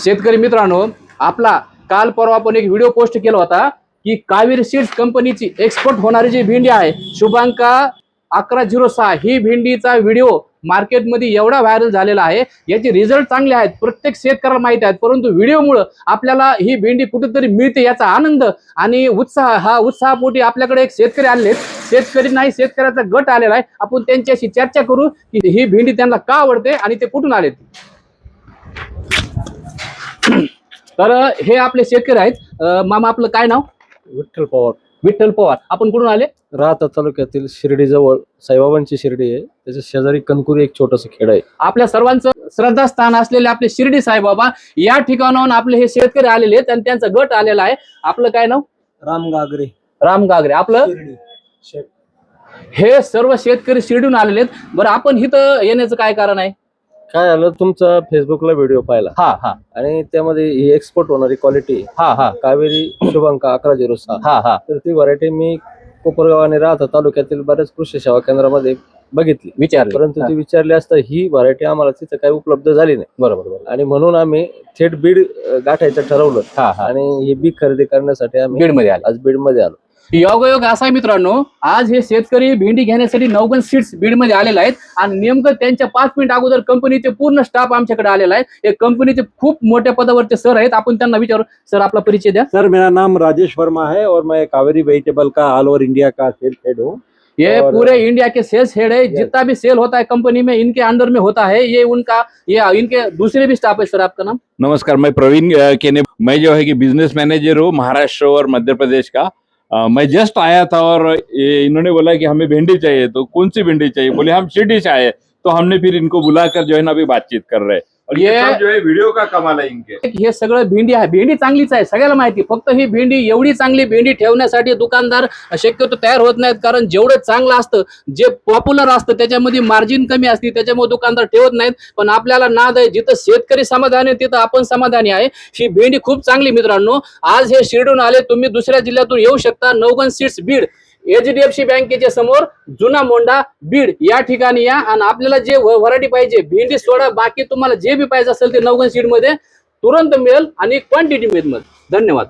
शेतकरी मित्रांनो, आपला काल परवा आपण एक व्हिडिओ पोस्ट केला होता की कावेरी सीड्स कंपनीची एक्सपोर्ट होणारी जी भेंडी आहे शुभांका 1106 ही भेंडीचा व्हिडिओ मार्केटमध्ये एवढा व्हायरल झालेला आहे। याचे रिझल्ट चांगले आहेत, प्रत्येक शेतकऱ्याला माहिती आहेत, परंतु व्हिडिओमुळे आपल्याला ही भेंडी कुठेतरी मिळते याचा आनंद आणि उत्साहापोटी आपल्याकडे एक शेतकरी आलेले, शेतकरी नाही शेतकऱ्याचा गट आलेला आहे। आपण त्यांच्याशी चर्चा करू की ही भेंडी त्यांना का आवडते आणि ते कुठून आलेत। तर हे आपले शेतकरी आहेत। मामा आपलं काय नाव? विठ्ठल पवार। विठ्ठल पवार, आपण कुठून आले? राहता तालुक्यातील शिर्डी जवळ साईबाबांची शिर्डी आहे, त्याच्या शेजारी कणकुरी एक छोटस खेड आहे। आपल्या सर्वांचं श्रद्धास्थान असलेले आपले शिर्डी साईबाबा या ठिकाणाहून आपले हे शेतकरी आलेले आहेत आणि त्यांचा गट आलेला आहे। आपलं काय नाव? राम गागरे। राम गागरे, आपलं? हे सर्व शेतकरी शिर्डीहून आलेले आहेत। बरं, आपण इथं येण्याचं काय कारण आहे? काय आलं, तुमचा फेसबुकला व्हिडिओ पाहिला आणि त्यामध्ये ही एक्सपोर्ट होणारी क्वालिटी कावेरी शुभांका 1106 तर ती व्हरायटी मी कोपरगाव आणि राहता तालुक्यातील बऱ्याच कृषी सेवा केंद्रामध्ये बघितली, विचारली, परंतु ती विचारली असता ही व्हरायटी आम्हाला तिथे काही उपलब्ध झाली नाही। बरोबर। आणि म्हणून आम्ही थेट बीड गाठायचं ठरवलं आणि ही बीड खरेदी करण्यासाठी आम्ही बीडमध्ये आलो। आज बीडमध्ये आलो। योगायोग असा आहे मित्रांनो, आज हे शेतकरी भेंडी घेण्यासाठी नवगण सीड्स बीडमध्ये आलेले आहेत आणि नेमकं त्यांच्या 5 मिनिट अगोदर कंपनीचे पूर्ण स्टाफ आमच्याकडे आलेला आहे। हे कंपनीचे खूप मोठ्या पदावरचे सर आहेत, आपण त्यांना विचारू। सर, आपला परिचय द्या। सर, मेरा नाम राजेश वर्मा है और मैं कावेरी वेजिटेबल का ऑल ओवर इंडिया का सेल्स हेड हूँ। ये पूरे इंडिया के सेल्स हेड है, जितना भी सेल होता है कंपनी में इनके अंडर में होता है। ये इनके दूसरे भी स्टाफ है। सर, आपका नाम? नमस्कार, मैं प्रवीण केने, मैं जो है कि बिजनेस मैनेजर हूँ महाराष्ट्र और मध्य प्रदेश का। मैं जस्ट आया था और इन्होंने बोला कि हमें भिंडी चाहिए, तो कौन सी भिंडी चाहिए, बोले हम शिर्डी से आए, तो हमने फिर इनको बुलाकर जो है ना अभी बातचीत कर रहे हैं। और ये जो है व्हिडिओ का कमाल आहे इनके। हे सगळं भेंडी आहे, भेंडी चांगलीच आहे, सगळ्याला माहिती। फक्त ही भेंडी एवढी चांगली भेंडी ठेवण्यासाठी दुकानदार शक्यतो तयार होत नाहीत, कारण जेवढं चांगलं असतं, जे पॉप्युलर असतं त्याच्यामध्ये मार्जिन कमी असते, त्याच्यामुळे दुकानदार ठेवत नाहीत। पण आपल्याला नाद आहे, जिथं शेतकरी समाधानी आहे तिथं आपण समाधानी आहे। ही भेंडी खूप चांगली मित्रांनो। आज हे शिर्डीहून आले, तुम्ही दुसऱ्या जिल्ह्यातून येऊ शकता। नवगण सीड्स बीड, HDFC बँकेच्या समोर जुना मोंडा बीड या ठिकाणी या आणि आपल्याला जे व्हरायटी पाहिजे, भेंडी सोडा बाकी तुम्हाला जे बी पाहिजे असेल ते नवगण सीड मध्ये तुरंत मिळेल आणि क्वांटिटी मध्ये। धन्यवाद।